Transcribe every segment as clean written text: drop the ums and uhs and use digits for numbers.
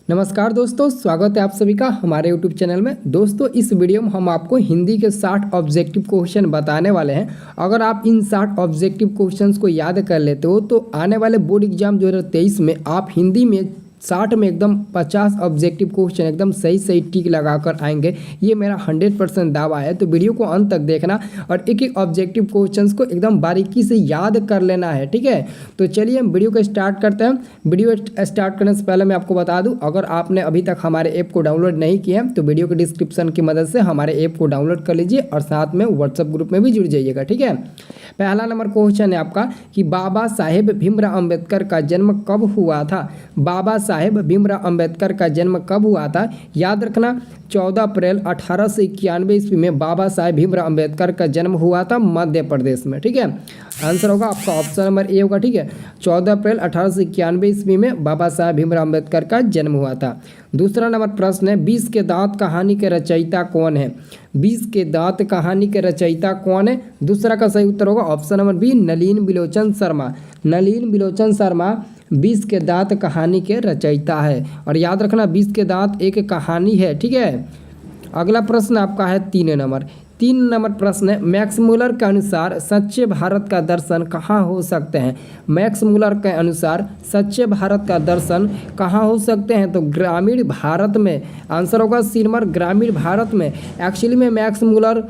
नमस्कार दोस्तों, स्वागत है आप सभी का हमारे YouTube चैनल में। दोस्तों, इस वीडियो में हम आपको हिंदी के 60 ऑब्जेक्टिव क्वेश्चन बताने वाले हैं। अगर आप इन 60 ऑब्जेक्टिव क्वेश्चंस को याद कर लेते हो तो आने वाले बोर्ड एग्जाम 2023 में आप हिंदी में 60 में एकदम 50 ऑब्जेक्टिव क्वेश्चन एकदम सही टिक लगाकर आएंगे। ये मेरा 100% दावा है। तो वीडियो को अंत तक देखना और एक एक ऑब्जेक्टिव क्वेश्चंस को एकदम बारीकी से याद कर लेना है, ठीक है। तो चलिए हम वीडियो को स्टार्ट करते हैं। वीडियो स्टार्ट करने से पहले मैं आपको बता दूं, अगर आपने अभी तक हमारे ऐप को डाउनलोड नहीं किया तो वीडियो के डिस्क्रिप्शन की मदद से हमारे ऐप को डाउनलोड कर लीजिए और साथ में व्हाट्सएप ग्रुप में भी जुड़ जाइएगा, ठीक है। पहला नंबर क्वेश्चन है आपका कि बाबा साहेब भीमराव अम्बेडकर का जन्म कब हुआ था। बाबा साहेब भीमराव अम्बेडकर का जन्म कब हुआ था? याद रखना, 14 अप्रैल 1891 ईस्वी में बाबा साहेब भीमराव अम्बेडकर का जन्म हुआ था मध्य प्रदेश में, ठीक है। आंसर होगा आपका ऑप्शन नंबर ए होगा, ठीक है। 14 अप्रैल 1891 ईस्वी में बाबा साहेब भीमराव अम्बेडकर का जन्म हुआ था। दूसरा नंबर प्रश्न है, 20 के दांत कहानी के रचयिता कौन है? 20 के दांत कहानी के रचयिता कौन है? दूसरा का सही उत्तर होगा ऑप्शन नंबर बी, नलिन बिलोचन शर्मा। नलिन बिलोचन शर्मा 20 के दांत कहानी के रचयिता है। और याद रखना, 20 के दांत एक कहानी है, ठीक है। अगला प्रश्न आपका है 3 नंबर प्रश्न है, मैक्स मुलर के अनुसार सच्चे भारत का दर्शन कहाँ हो सकते हैं? मैक्स मुलर के अनुसार सच्चे भारत का दर्शन कहाँ हो सकते हैं? तो ग्रामीण भारत में। आंसर होगा सी नंबर, ग्रामीण भारत में। एक्चुअली में मैक्स मुलर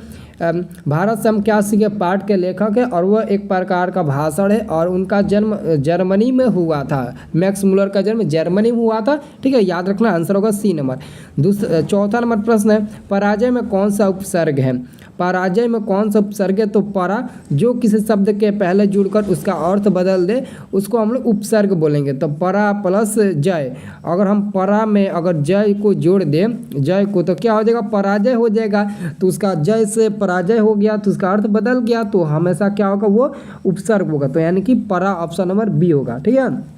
भारत समकासी के पाठ के लेखक है और वह एक प्रकार का भाषण है और उनका जन्म जर्मनी में हुआ था। मैक्स मुलर का जन्म जर्मनी में हुआ था, ठीक है। याद रखना, आंसर होगा सी नंबर। चौथा नंबर प्रश्न है, पराजय में कौन सा उपसर्ग है? पराजय में कौन सा उपसर्ग है? तो परा जो किसी शब्द के पहले जुड़कर उसका अर्थ बदल दे उसको हम लोग उपसर्ग बोलेंगे। तो परा प्लस जय, अगर हम परा में अगर जय को जोड़ दें, जय को, तो क्या हो जाएगा? पराजय हो जाएगा। तो उसका जय से पराजय हो गया तो उसका अर्थ बदल गया, तो हमेशा क्या होगा? वो उपसर्ग होगा। तो यानी कि परा ऑप्शन नंबर बी होगा, ठीक है।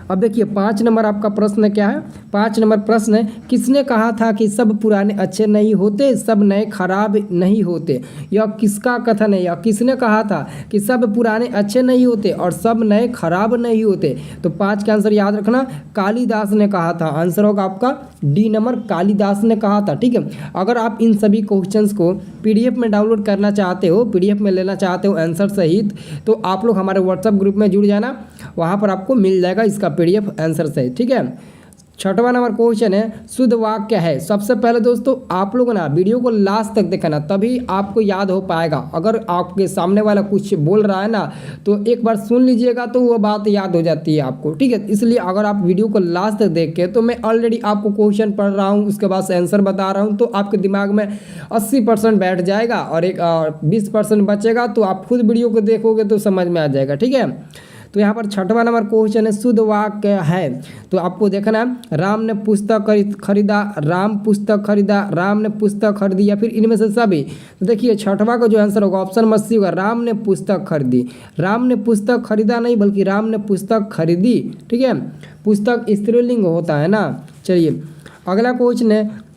अब देखिए 5 नंबर आपका प्रश्न क्या है? 5 नंबर प्रश्न है, किसने कहा था कि सब पुराने अच्छे नहीं होते, सब नए खराब नहीं होते? यह किसका कथन है? यह किसने कहा था कि सब पुराने अच्छे नहीं होते और सब नए खराब नहीं होते? तो 5 का आंसर याद रखना, कालिदास ने कहा था। आंसर होगा आपका डी नंबर, कालिदास ने कहा था, ठीक है। अगर आप इन सभी क्वेश्चंस को PDF में डाउनलोड करना चाहते हो, PDF में लेना चाहते हो आंसर सहित, तो आप लोग हमारे व्हाट्सएप ग्रुप में जुड़ जाना, वहाँ पर आपको मिल जाएगा इसका PDF आंसर सहित, ठीक है। छठवां नंबर क्वेश्चन है, शुद्ध वाक्य है। सबसे पहले दोस्तों आप लोग ना वीडियो को लास्ट तक देखना, तभी आपको याद हो पाएगा। अगर आपके सामने वाला कुछ बोल रहा है ना तो एक बार सुन लीजिएगा तो वो बात याद हो जाती है आपको, ठीक है। इसलिए अगर आप वीडियो को लास्ट तक देख के, तो मैं ऑलरेडी आपको क्वेश्चन पढ़ रहा हूँ, उसके बाद आंसर बता रहा हूँ, तो आपके दिमाग में 80% बैठ जाएगा और एक 20% बचेगा, तो आप खुद वीडियो को देखोगे तो समझ में आ जाएगा, ठीक है। तो यहाँ पर छठवां नंबर क्वेश्चन है, शुद्ध वाक्य है। तो आपको देखना है, राम ने पुस्तक खरीदा, राम पुस्तक खरीदा, राम ने पुस्तक खरीदी, या फिर इनमें से सभी? तो देखिए छठवां का जो आंसर होगा ऑप्शन नंबर सी होगा, राम ने पुस्तक खरीदी। राम ने पुस्तक खरीदा नहीं, बल्कि राम ने पुस्तक खरीदी, ठीक है। पुस्तक स्त्रीलिंग होता है ना। चलिए अगला क्वेश्चन है,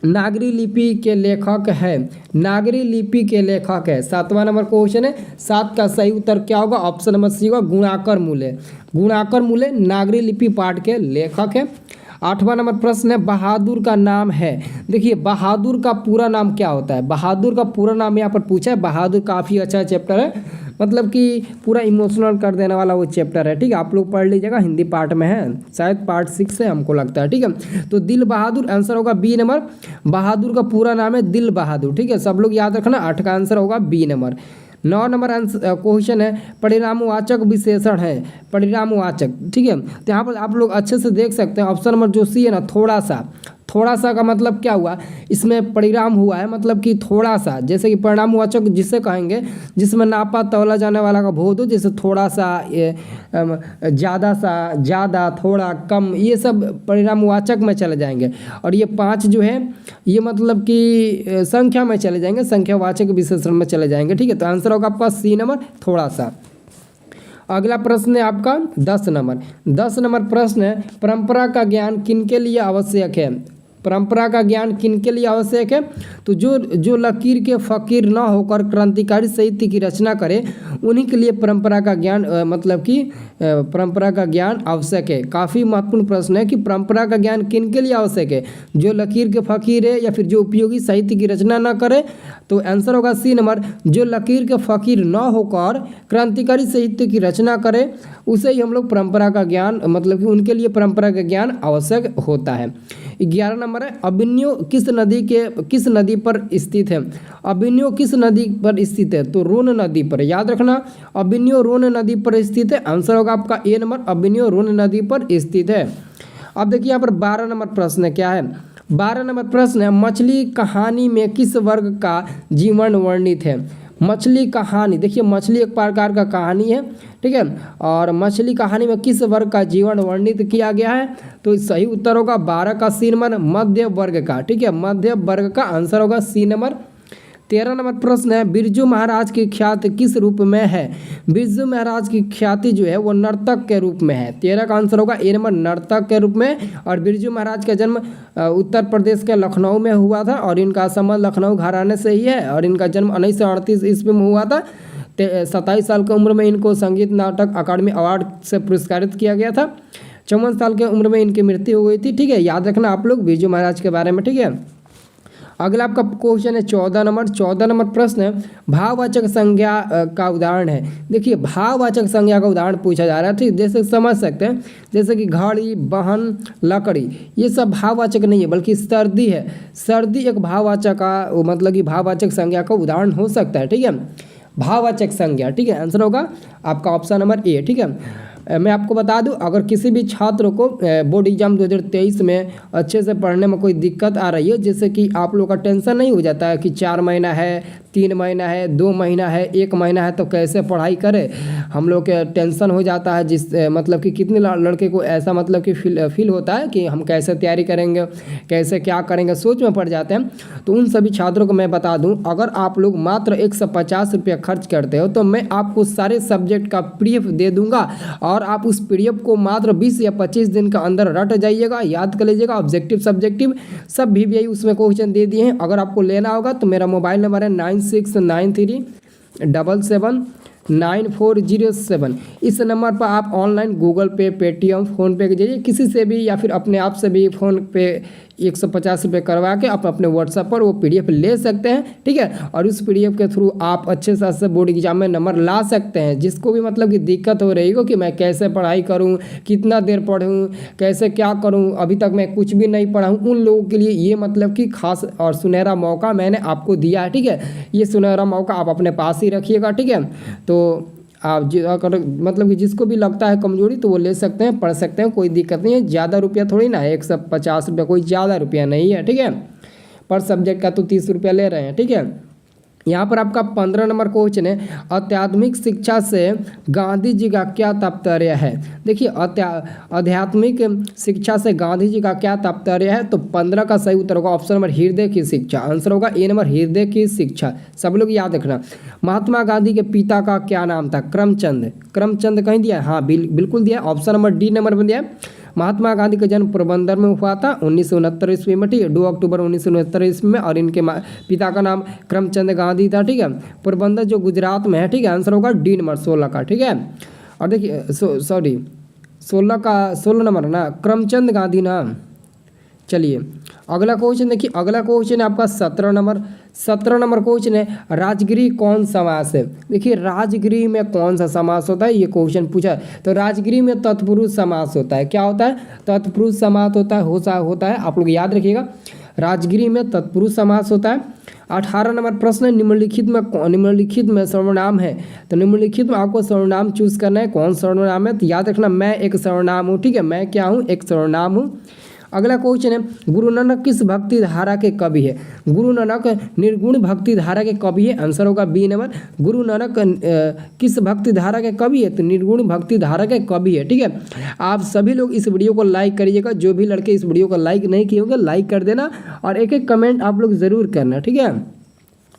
नागरी लिपि के लेखक है। नागरी लिपि के लेखक है। 7वां नंबर क्वेश्चन है, 7 का सही उत्तर क्या होगा? ऑप्शन नंबर सी होगा, गुणाकर मूले। गुणाकर मूले नागरी लिपि पाठ के लेखक है। 8वां नंबर प्रश्न है, बहादुर का नाम है। देखिए बहादुर का पूरा नाम क्या होता है? बहादुर का पूरा नाम यहाँ पर पूछा है। बहादुर काफ़ी अच्छा चैप्टर है, मतलब कि पूरा इमोशनल कर देने वाला वो चैप्टर है, ठीक है। आप लोग पढ़ लीजिएगा, हिंदी पार्ट में है, शायद पार्ट 6 है हमको लगता है, ठीक है। तो दिल बहादुर आंसर होगा बी नंबर। बहादुर का पूरा नाम है दिल बहादुर, ठीक है। सब लोग याद रखना, 8 का आंसर होगा B number. 9 number answer question है, परिणामवाचक विशेषण है। परिणामवाचक, ठीक है। तो यहाँ पर आप लोग अच्छे से देख सकते हैं, ऑप्शन नंबर जो सी है ना, थोड़ा सा। थोड़ा सा का मतलब क्या हुआ? इसमें परिणाम हुआ है, मतलब कि थोड़ा सा, जैसे कि परिणामवाचक जिसे कहेंगे जिसमें नापा तौला जाने वाला का बोध हो, जैसे थोड़ा सा, ज़्यादा सा, ज़्यादा, थोड़ा, कम, ये सब परिणामवाचक में चले जाएंगे। और ये 5 जो है ये मतलब कि संख्या में चले जाएंगे, संख्यावाचक विशेषण में चले जाएंगे, ठीक है। तो आंसर होगा आपका सी नंबर, थोड़ा सा। अगला प्रश्न है आपका 10 नंबर। 10 नंबर प्रश्न है, परंपरा का ज्ञान किनके लिए आवश्यक है? परंपरा का ज्ञान किनके लिए आवश्यक है? तो जो लकीर के फकीर न होकर क्रांतिकारी साहित्य की रचना करे उन्हीं के लिए परंपरा का ज्ञान मतलब कि परंपरा का ज्ञान आवश्यक है। काफ़ी महत्वपूर्ण प्रश्न है कि परंपरा का ज्ञान किन के लिए आवश्यक है, जो लकीर के फ़कीर है या फिर जो उपयोगी साहित्य की रचना न करे। तो आंसर होगा सी नंबर, जो लकीर के फ़कीर न होकर क्रांतिकारी साहित्य की रचना करे उसे ही हम लोग परंपरा का ज्ञान मतलब कि उनके लिए परंपरा का ज्ञान आवश्यक होता है। 11 नंबर है, अभिनयो किस नदी पर स्थित है। अभिनयो किस नदी पर स्थित है, तो रोन नदी पर। याद रखना, अभिनयो रोन नदी पर स्थित है। आंसर होगा आपका ए नंबर, अभिनयो रोन नदी पर स्थित है। अब देखिए यहाँ पर 12 नंबर प्रश्न क्या है। 12 नंबर प्रश्न है, मछली कहानी में किस वर्ग का जीवन वर्णित है। मछली कहानी, देखिए मछली एक प्रकार का कहानी है, ठीक है, और मछली कहानी में किस वर्ग का जीवन वर्णित किया गया है, तो सही उत्तर होगा 12 का सी नंबर, मध्य वर्ग का, ठीक है, मध्य वर्ग का आंसर होगा सी नंबर। 13 नंबर प्रश्न है, बिरजू महाराज की ख्याति किस रूप में है। बिरजू महाराज की ख्याति जो है वो नर्तक के रूप में है। 13 का आंसर होगा ए नंबर, नर्तक के रूप में। और बिरजू महाराज का जन्म उत्तर प्रदेश के लखनऊ में हुआ था और इनका संबंध लखनऊ घराने से ही है और इनका जन्म 1938 ईस्वी में हुआ था। 27 साल की उम्र में इनको संगीत नाटक अकादमी अवार्ड से पुरस्कारित किया गया था। 54 साल की उम्र में इनकी मृत्यु हो गई थी, ठीक है। याद रखना आप लोग बिरजू महाराज के बारे में, ठीक है। अगला आपका क्वेश्चन है 14 नंबर। 14 नंबर प्रश्न है, भाववाचक संज्ञा का उदाहरण है। देखिए भाववाचक संज्ञा का उदाहरण पूछा जा रहा है, ठीक, जैसे समझ सकते हैं, जैसे कि घड़ी, बहन, लकड़ी, ये सब भाववाचक नहीं है बल्कि सर्दी है। सर्दी एक भाववाचक का मतलब कि भाववाचक संज्ञा का उदाहरण हो सकता है, ठीक है, भाववाचक संज्ञा, ठीक है। आंसर होगा आपका ऑप्शन नंबर ए, ठीक है। मैं आपको बता दूं, अगर किसी भी छात्र को बोर्ड एग्जाम 2023 में अच्छे से पढ़ने में कोई दिक्कत आ रही है, जैसे कि आप लोग का टेंशन नहीं हो जाता है कि 4 महीना है, 3 महीना है, 2 महीना है, 1 महीना है, तो कैसे पढ़ाई करें, हम लोग के टेंशन हो जाता है। जिस मतलब कि कितने लड़के को ऐसा मतलब कि फील होता है कि हम कैसे तैयारी करेंगे, कैसे क्या करेंगे, सोच में पड़ जाते हैं। तो उन सभी छात्रों को मैं बता दूं, अगर आप लोग मात्र 150 रुपये खर्च करते हो तो मैं आपको सारे सब्जेक्ट का PDF दे दूंगा और आप उस PDF को मात्र 20 या 25 दिन के अंदर रट जाइएगा, याद कर लीजिएगा। ऑब्जेक्टिव सब्जेक्टिव सब भी यही उसमें क्वेश्चन दे दिए हैं। अगर आपको लेना होगा तो मेरा मोबाइल नंबर है 9693779407। इस नंबर पर आप ऑनलाइन गूगल पे, पेटीएम, फ़ोनपे के जरिए किसी से भी या फिर अपने आप से भी फ़ोन पे 150 रुपये करवा के आप अपने व्हाट्सएप पर वो PDF ले सकते हैं, ठीक है। और उस PDF के थ्रू आप अच्छे से बोर्ड एग्जाम में नंबर ला सकते हैं। जिसको भी मतलब कि दिक्कत हो रही हो कि मैं कैसे पढ़ाई करूं, कितना देर पढ़ूं, कैसे क्या करूं, अभी तक मैं कुछ भी नहीं पढ़ा हूं, उन लोगों के लिए ये मतलब कि खास और सुनहरा मौका मैंने आपको दिया है, ठीक है। ये सुनहरा मौका आप अपने पास ही रखिएगा, ठीक है। तो आप अगर मतलब कि जिसको भी लगता है कमजोरी तो वो ले सकते हैं, पढ़ सकते हैं, कोई दिक्कत नहीं है। ज़्यादा रुपया थोड़ी ना है, 150 रुपया कोई ज़्यादा रुपया नहीं है, ठीक है। पर सब्जेक्ट का तो 30 रुपया ले रहे हैं, ठीक है। यहाँ पर आपका 15 नंबर क्वेश्चन है, आध्यात्मिक शिक्षा से गांधी जी का क्या तात्पर्य है। देखिए आध्यात्मिक शिक्षा से गांधी जी का क्या तात्पर्य है, तो 15 का सही उत्तर होगा ऑप्शन नंबर हृदय की शिक्षा। आंसर होगा ए नंबर, हृदय की शिक्षा। सब लोग याद रखना। महात्मा गांधी के पिता का क्या नाम था, करमचंद। करमचंद कहीं दिया, हाँ बिल्कुल दिया, ऑप्शन नंबर डी नंबर में दिया। महात्मा गांधी का जन्म पोरबंदर में हुआ था 1969 ईस्वी में, ठीक है, 2 अक्टूबर 1969 ईस्वी में। और इनके पिता का नाम करमचंद गांधी था, ठीक है। पोरबंदर जो गुजरात में है, ठीक है। आंसर होगा डी नंबर 16 का, ठीक है। और देखिए 16 नंबर ना, करमचंद गांधी ना। चलिए अगला क्वेश्चन देखिए, अगला क्वेश्चन है आपका 17 नंबर। 17 नंबर क्वेश्चन है, राजगिरी कौन समास है। देखिए राजगिरी में कौन सा समास होता है, ये क्वेश्चन पूछा है। तो राजगिरी में तत्पुरुष समास होता है। क्या होता है, तत्पुरुष समास होता है, आप लोग याद रखिएगा। राजगिरी में तत्पुरुष समास होता है। 18 नंबर प्रश्न, निम्नलिखित में सर्वनाम है। तो निम्नलिखित में आपको सर्वनाम चूज करना है, कौन सर्वनाम है। तो याद रखना, मैं एक सर्वनाम हूँ, ठीक है। मैं क्या हूँ, एक सर्वनाम हूँ। अगला क्वेश्चन है, गुरु नानक किस भक्ति धारा के कवि है। गुरु नानक निर्गुण भक्ति धारा के कवि है। आंसर होगा बी नंबर, गुरु नानक किस भक्ति धारा के कवि है, तो निर्गुण भक्ति धारा के कवि है, ठीक है। आप सभी लोग इस वीडियो को लाइक करिएगा, जो भी लड़के इस वीडियो को लाइक नहीं किए होंगे लाइक कर देना और एक कमेंट आप लोग जरूर करना, ठीक है।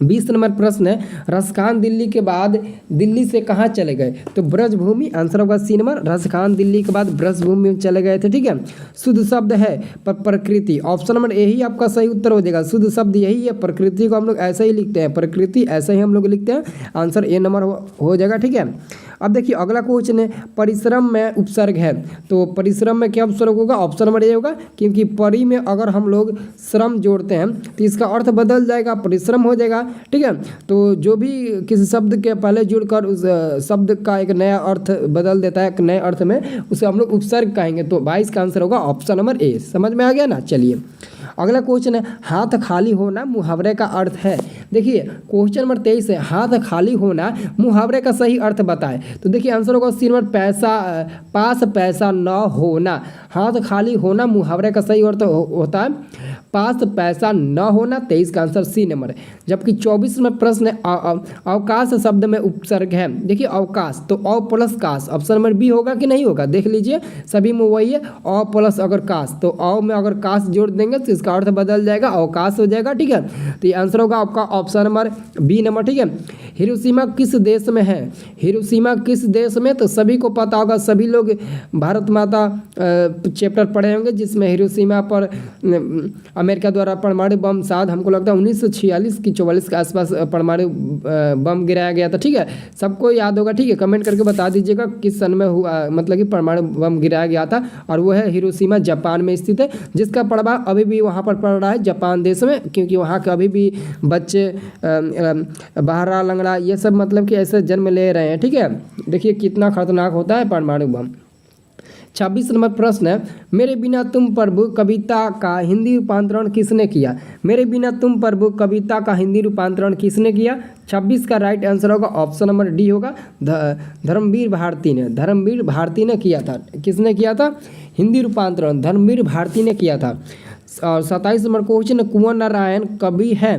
20 नंबर प्रश्न है, रसखान दिल्ली के बाद दिल्ली से कहाँ चले गए? तो ब्रजभूमि। आंसर होगा सी नंबर, रसखान दिल्ली के बाद ब्रजभूमि में चले गए थे। ठीक है। शुद्ध शब्द है प्रकृति। ऑप्शन नंबर ए ही आपका सही उत्तर हो जाएगा। शुद्ध शब्द यही है, प्रकृति को हम लोग ऐसे ही लिखते हैं, प्रकृति ऐसे ही हम लोग लिखते हैं। आंसर ए नंबर हो जाएगा। ठीक है। अब देखिए अगला क्वेश्चन है, परिश्रम में उपसर्ग है, तो परिश्रम में क्या उपसर्ग होगा? ऑप्शन नंबर ए होगा, क्योंकि परि में अगर हम लोग श्रम जोड़ते हैं तो इसका अर्थ बदल जाएगा, परिश्रम हो जाएगा। ठीक है। तो जो भी किसी शब्द के पहले जुड़कर उस शब्द का एक नया अर्थ बदल देता है, एक नए अर्थ में, उसे हम लोग उपसर्ग कहेंगे। तो 22 का आंसर होगा ऑप्शन नंबर ए। समझ में आ गया ना? चलिए अगला क्वेश्चन है, हाथ खाली होना मुहावरे का अर्थ है। देखिए क्वेश्चन नंबर 23 है, हाथ खाली होना मुहावरे का सही अर्थ बताए। तो देखिए आंसर होगा सी नंबर, पास पैसा न होना। हाथ खाली होना मुहावरे का सही अर्थ होता है पास पैसा न होना। 23 का आंसर सी नंबर है। जबकि 24 में प्रश्न है, अवकाश शब्द में उपसर्ग है। देखिए अवकाश, तो अव प्लस काश, ऑप्शन नंबर बी होगा कि नहीं होगा? देख लीजिए सभी में वही है, अव प्लस अगर काश, तो अव में अगर काश जोड़ देंगे तो इसका अर्थ बदल जाएगा, अवकाश हो जाएगा। ठीक है। तो ये आंसर होगा आपका ऑप्शन नंबर बी नंबर। ठीक है। हिरोशिमा किस देश में है? हिरोशिमा किस देश में? तो सभी को पता होगा, सभी लोग भारत माता चैप्टर पढ़े होंगे, जिसमें हिरोशिमा पर अमेरिका द्वारा परमाणु बम साध, हमको लगता है 1946 की 44 के आसपास परमाणु बम गिराया गया था। ठीक है। सबको याद होगा। ठीक है। कमेंट करके बता दीजिएगा किस सन में हुआ, मतलब कि परमाणु बम गिराया गया था। और वो है हिरोशिमा, जापान में स्थित है, जिसका प्रभाव अभी भी वहाँ पर पड़ रहा है जापान देश में, क्योंकि वहाँ के अभी भी बच्चे बहरा लंगड़ा ये सब मतलब कि ऐसे जन्म ले रहे हैं। ठीक है। देखिए कितना खतरनाक होता है परमाणु बम। 26 नंबर प्रश्न है, मेरे बिना तुम प्रभु कविता का हिंदी रूपांतरण किसने किया? मेरे बिना तुम प्रभु कविता का हिंदी रूपांतरण किसने किया? 26 का राइट आंसर होगा ऑप्शन नंबर डी होगा, धर्मवीर भारती ने। धर्मवीर भारती ने किया था। किसने किया था हिंदी रूपांतरण? धर्मवीर भारती ने किया था। और 27 नंबर क्वेश्चन, कुंवर नारायण कवि है।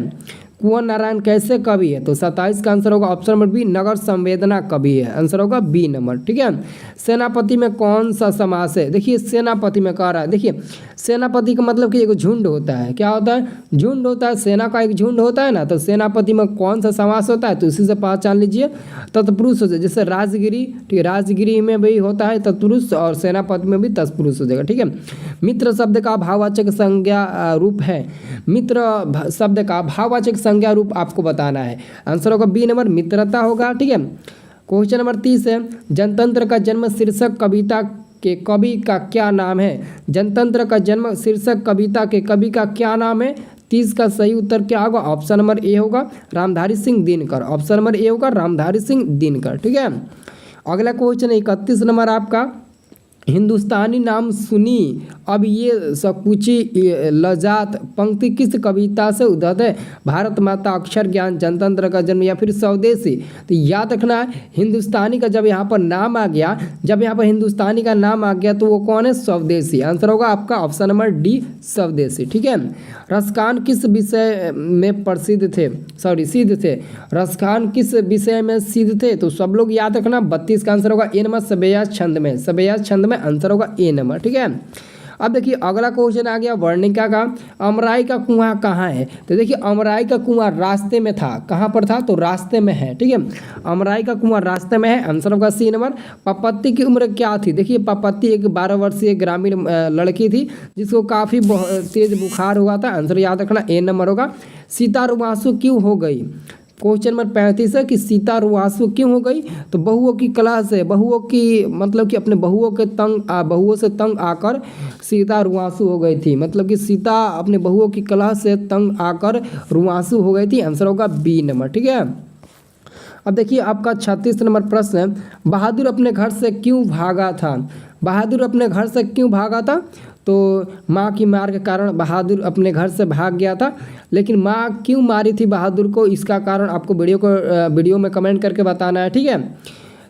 कुंवर नारायण कैसे कवि है? तो 27 का आंसर होगा ऑप्शन नंबर बी, नगर संवेदना कवि है। आंसर होगा बी नंबर। ठीक है। सेनापति में कौन सा समास है? देखिए सेनापति में कह रहा है, देखिए सेनापति का मतलब कि एक झुंड होता है। क्या होता है? झुंड होता है, सेना का एक झुंड होता है ना। तो सेनापति में कौन सा समास होता है? तो इसी से पहचान लीजिए, तत्पुरुष हो जाए। जैसे राजगिरी, ठीक है, राजगिरी में भी होता है तत्पुरुष, और सेनापति में भी तत्पुरुष हो जाएगा। ठीक है। मित्र शब्द का भाववाचक संज्ञा रूप है। मित्र शब्द का भाववाचक संज्ञा रूप आपको बताना है। आंसर होगा बी नंबर, मित्रता होगा। ठीक है। क्वेश्चन नंबर 30 है, जनतंत्र का जन्म शीर्षक कविता के कवि का क्या नाम है? जनतंत्र का जन्म शीर्षक कविता के कवि का क्या नाम है? 30 का सही उत्तर क्या होगा? ऑप्शन नंबर ए होगा, Ramdhari Singh Dinkar. Option number A होगा, रामधारी सिंह दिनकर। ठीक है। अगला क्वेश्चन 31 नंबर आपका, हिंदुस्तानी नाम सुनी अब ये सकुची लजात पंक्ति किस कविता से उद्धृत है? भारत माता, अक्षर ज्ञान, जनतंत्र का जन्म, या फिर स्वदेशी? तो याद रखना है, हिंदुस्तानी का जब यहाँ पर नाम आ गया, जब यहाँ पर हिंदुस्तानी का नाम आ गया तो वो कौन है? स्वदेशी। आंसर होगा आपका ऑप्शन नंबर डी, स्वदेशी। ठीक है। रसखान किस विषय में प्रसिद्ध थे? सिद्ध थे। रसखान किस विषय में सिद्ध थे? तो सब लोग याद रखना, 32 का आंसर होगा ए नंबर, सवेयाज छंद में। सवेयाज छंद में आंसर होगा ए नंबर। ठीक है। अब देखिए अगला क्वेश्चन आ गया वर्णिका का, अमराई का कुआं कहाँ है? तो देखिए अमराई का कुआं रास्ते में था। कहाँ पर था? तो रास्ते में है। ठीक है। अमराई का कुआं रास्ते में है। आंसर होगा सी नंबर। पापत्ती की उम्र क्या थी? देखिए पापत्ती एक 12 वर्षीय ग्रामीण लड़की थी, जिसको काफ़ी तेज बुखार हुआ था। आंसर याद रखना ए नंबर होगा। सीता रुआंसू क्यों हो गई? क्वेश्चन नंबर 35 है कि सीता रुआंसू क्यों हो गई? तो बहुओं की कला से, बहुओं की मतलब कि अपने बहुओं से तंग आकर सीता रुआंसू हो गई थी। मतलब कि सीता अपने बहुओं की कला से तंग आकर रुआंसू हो गई थी। आंसर होगा बी नंबर। ठीक है। अब देखिए आपका 36 नंबर प्रश्न है, बहादुर अपने घर से क्यों भागा था? बहादुर अपने घर से क्यों भागा था? तो माँ की मार के कारण बहादुर अपने घर से भाग गया था। लेकिन माँ क्यों मारी थी बहादुर को, इसका कारण आपको वीडियो में कमेंट करके बताना है। ठीक है।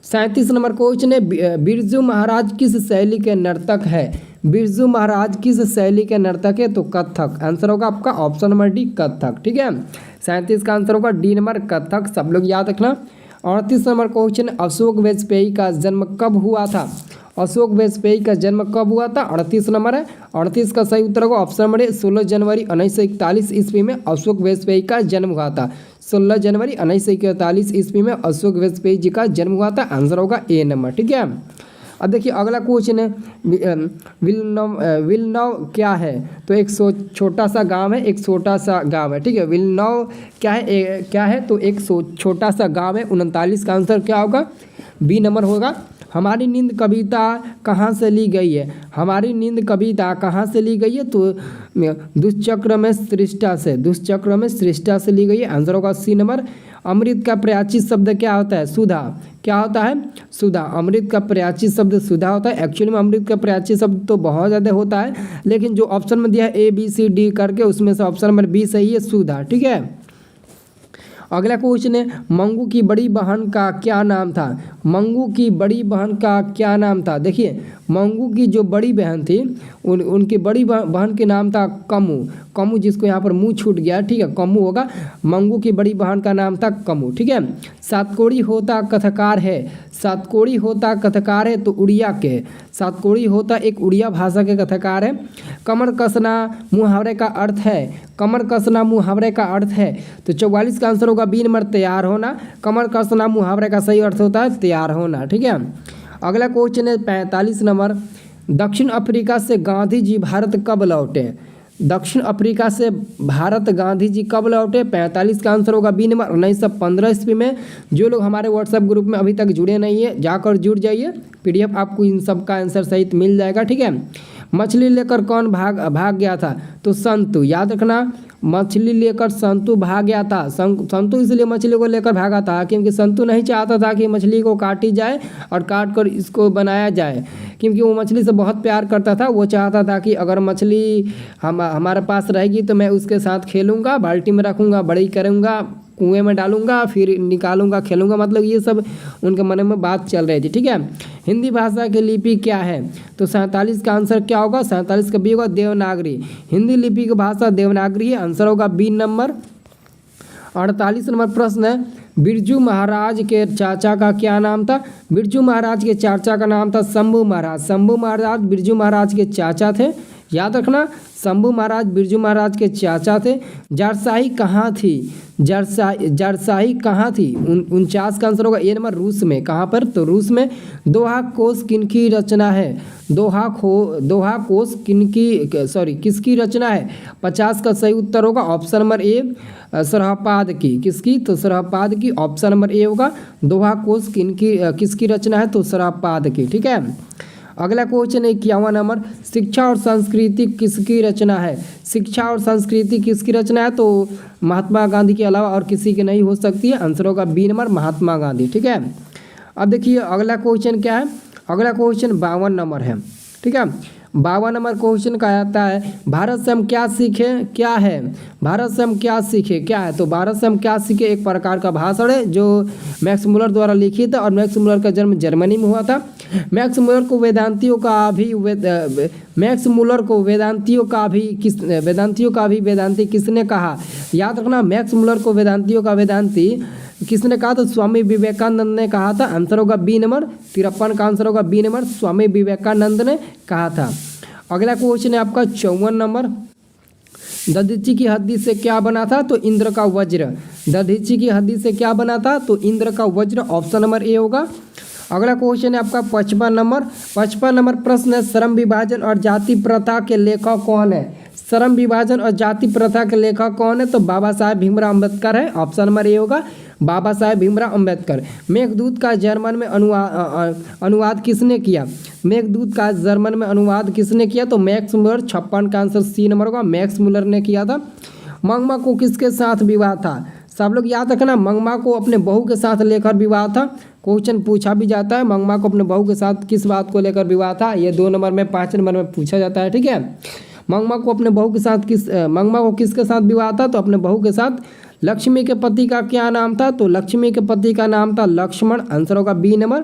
37 नंबर क्वेश्चन है, बिरजू महाराज किस शैली के नर्तक है? बिरजू महाराज किस शैली के नर्तक है? तो कथक। आंसर होगा आपका ऑप्शन नंबर डी, कथक। ठीक है। 37 का आंसर होगा डी नंबर, कथक। सब लोग याद रखना। 38 नंबर क्वेश्चन, अशोक वाजपेयी का जन्म कब हुआ था? अशोक वाजपेयी का जन्म कब हुआ था? 38 नंबर है। 38 का सही उत्तर होगा ऑप्शन नंबर ए 16 जनवरी 1941 ईस्वी में अशोक वाजपेयी का जन्म हुआ था। 16 जनवरी 1941 ईस्वी में अशोक वाजपेयी जी का जन्म हुआ था। आंसर होगा ए नंबर। ठीक है, अब देखिए अगला क्वेश्चन है, विलनव क्या है? तो एक छोटा सा गांव है, एक छोटा सा गांव है। ठीक है, विलनव क्या है? क्या है? तो एक छोटा सा गांव है। 39 का आंसर क्या होगा? बी नंबर होगा। हमारी नींद कविता कहाँ से ली गई है? हमारी नींद कविता कहाँ से ली गई है? तो दुष्चक्र में सृष्टा से, दुष्चक्र में सृष्टा से ली गई है। आंसर होगा सी नंबर। अमृत का प्रयाचित शब्द क्या होता है? सुधा। क्या होता है? सुधा। अमृत का प्रयाचित शब्द सुधा होता है। एक्चुअली में अमृत का प्रयाचित शब्द तो बहुत ज़्यादा होता है, लेकिन जो ऑप्शन में दिया है ए बी सी डी करके, उसमें से ऑप्शन नंबर बी सही है, सुधा। ठीक है, अगला क्वेश्चन है, मंगू की बड़ी बहन का क्या नाम था? मंगू की बड़ी बहन का क्या नाम था? देखिए मंगू की जो बड़ी बहन थी उनकी बड़ी बहन के नाम था कमू। कमू, जिसको यहाँ पर मुंह छूट गया, ठीक है, कमू होगा। मंगू की बड़ी बहन का नाम था कमू। ठीक है, सातकोड़ी होता कथकार है। सातकोड़ी होता कथकार है तो उड़िया के, सातकोड़ी होता एक उड़िया भाषा के कथकार है। कमर कसना मुहावरे का अर्थ है। कमर कसना मुहावरे का अर्थ है तो 44 का आंसर होगा बी नंबर, तैयार होना। कमर कसना मुहावरे का सही अर्थ होता है तैयार होना। ठीक है, अगला क्वेश्चन है 45 नंबर, दक्षिण अफ्रीका से गांधी जी भारत कब लौटे? दक्षिण अफ्रीका से भारत गांधी जी कब लौटे? 45 का आंसर होगा बी नंबर, 1915 ईस्वी में। जो लोग हमारे व्हाट्सएप ग्रुप में अभी तक जुड़े नहीं है, जाकर जुड़ जाइए, पीडीएफ आपको इन सब का आंसर सहित मिल जाएगा। ठीक है, मछली लेकर कौन भाग गया था? तो संतु। याद रखना, मछली लेकर संतु भाग गया था। संतु इसलिए मछली को लेकर भागा था क्योंकि संतु नहीं चाहता था कि मछली को काटी जाए और काट कर इसको बनाया जाए, क्योंकि वो मछली से बहुत प्यार करता था। वो चाहता था कि अगर मछली हमारे पास रहेगी तो मैं उसके साथ खेलूँगा, बाल्टी में रखूँगा, बड़ी करूँगा, कुएं में डालूंगा, फिर निकालूंगा, खेलूंगा। मतलब ये सब उनके मन में बात चल रही थी। ठीक है, हिंदी भाषा की लिपि क्या है? तो 47 का आंसर क्या होगा? 47 का बी होगा, देवनागरी। हिंदी लिपि की भाषा देवनागरी है। आंसर होगा बी नंबर। 48 नंबर प्रश्न है, बिरजू महाराज के चाचा का क्या नाम था? बिरजू महाराज के चाचा का नाम था शंभू महाराज। शंभू महाराज बिरजू महाराज के चाचा थे। याद रखना, शंभू महाराज बिरजू महाराज के चाचा थे। जारशाही कहाँ थी? जारशाही कहाँ थी? 49 का आंसर होगा ए नंबर, रूस में। कहाँ पर? तो रूस में। दोहा कोश किनकी रचना है? दोहा कोश किसकी रचना है? 50 का सही उत्तर होगा ऑप्शन नंबर ए, सरहपाद की। किसकी? तो सरहपाद की। ऑप्शन नंबर ए होगा। दोहा कोश किसकी रचना है? तो सरहपाद की। ठीक है, अगला क्वेश्चन है 51 नंबर, शिक्षा और संस्कृति किसकी रचना है? शिक्षा और संस्कृति किसकी रचना है? तो महात्मा गांधी के अलावा और किसी की नहीं हो सकती है। आंसर होगा बी नंबर, महात्मा गांधी। ठीक है, अब देखिए अगला क्वेश्चन क्या है? अगला क्वेश्चन 52 नंबर है। ठीक है, 52 नंबर क्वेश्चन का आता है, भारत से हम क्या सीखे? क्या है? भारत से हम क्या सीखे? क्या है? तो भारत से हम क्या सीखे एक प्रकार का भाषण है जो मैक्स मुलर द्वारा लिखित है और मैक्स मुलर का जन्म जर्मनी में हुआ था। मैक्स मुलर को वेदांतियों का भी वेदांती किसने कहा? याद रखना, मैक्स मुलर को वेदांतियों का वेदांती किसने कहा? तो स्वामी विवेकानंद ने कहा था। आंसर होगा बी नंबर, 53 का आंसर होगा बी नंबर, स्वामी विवेकानंद ने कहा था। अगला क्वेश्चन है आपका 54 नंबर, दधीची की हड्डी से क्या बना था? तो इंद्र का वज्र। दधीची की हड्डी से क्या बना था? तो इंद्र का वज्र। ऑप्शन नंबर ए होगा। अगला क्वेश्चन है आपका 55 नंबर। 55 नंबर प्रश्न है, श्रम विभाजन और जाति प्रथा के लेखक कौन है? श्रम विभाजन और जाति प्रथा के लेखक कौन है? तो बाबा साहेब भीमराव अम्बेडकर है। ऑप्शन नंबर ए होगा, बाबा साहेब भीमराव अम्बेडकर। मेघदूत का जर्मन में अनुवाद किसने किया? मेघदूत का जर्मन में अनुवाद किसने किया? तो मैक्स मुलर। 56 का आंसर सी नंबर होगा, मैक्स मुलर ने किया था। मंगमा को किसके साथ विवाह था? सब लोग याद रखना, मंगमा को अपने बहू के साथ लेकर विवाह था। क्वेश्चन पूछा भी जाता है, मंगमा को अपने बहू के साथ किस बात को लेकर विवाह था? ये 2 नंबर में 5 नंबर में पूछा जाता है। ठीक है, मंगमा को अपने बहू के साथ मंगमा को किसके साथ विवाह था? तो अपने बहू के साथ। लक्ष्मी के पति का क्या नाम था? तो लक्ष्मी के पति का नाम था लक्ष्मण। आंसर होगा बी नंबर।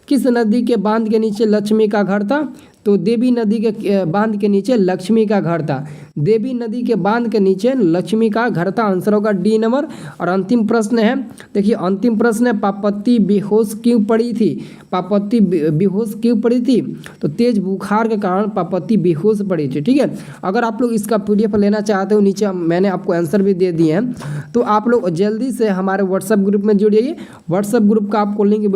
किस नदी के बांध के नीचे लक्ष्मी का घर था? तो देवी नदी के बांध के नीचे लक्ष्मी का घर था। देवी नदी के बांध के नीचे लक्ष्मी का घर था, आंसर होगा डी नंबर। और अंतिम प्रश्न है, देखिए अंतिम प्रश्न है, पार्वती बेहोश क्यों पड़ी थी? पार्वती बेहोश क्यों पड़ी थी? तो तेज बुखार के कारण पार्वती बेहोश पड़ी थी। ठीक है, अगर आप लोग इसका PDF लेना चाहते हो, नीचे मैंने आपको आंसर भी दे दिए हैं, तो आप लोग जल्दी से हमारे व्हाट्सएप ग्रुप में जुड़िए। व्हाट्सएप ग्रुप का आपको लिंक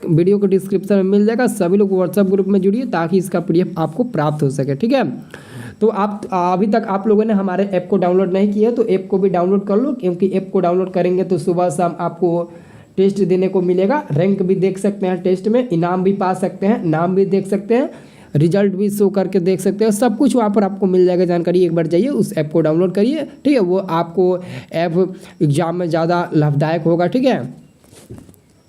वीडियो के डिस्क्रिप्शन में मिल जाएगा। सभी लोग व्हाट्सएप ग्रुप में जुड़िए ताकि इसका PDF आपको प्राप्त हो सके। ठीक है, तो आप अभी तक आप लोगों ने हमारे ऐप को डाउनलोड नहीं किया तो ऐप को भी डाउनलोड कर लो, क्योंकि ऐप को डाउनलोड करेंगे तो सुबह शाम आपको टेस्ट देने को मिलेगा। रैंक भी देख सकते हैं, टेस्ट में इनाम भी पा सकते हैं, नाम भी देख सकते हैं, रिजल्ट भी शो करके देख सकते हैं, सब कुछ वहाँ पर आपको मिल जाएगा जानकारी। एक बार जाइए उस ऐप को डाउनलोड करिए। ठीक है, वो आपको ऐप एग्जाम में ज़्यादा लाभदायक होगा। ठीक है।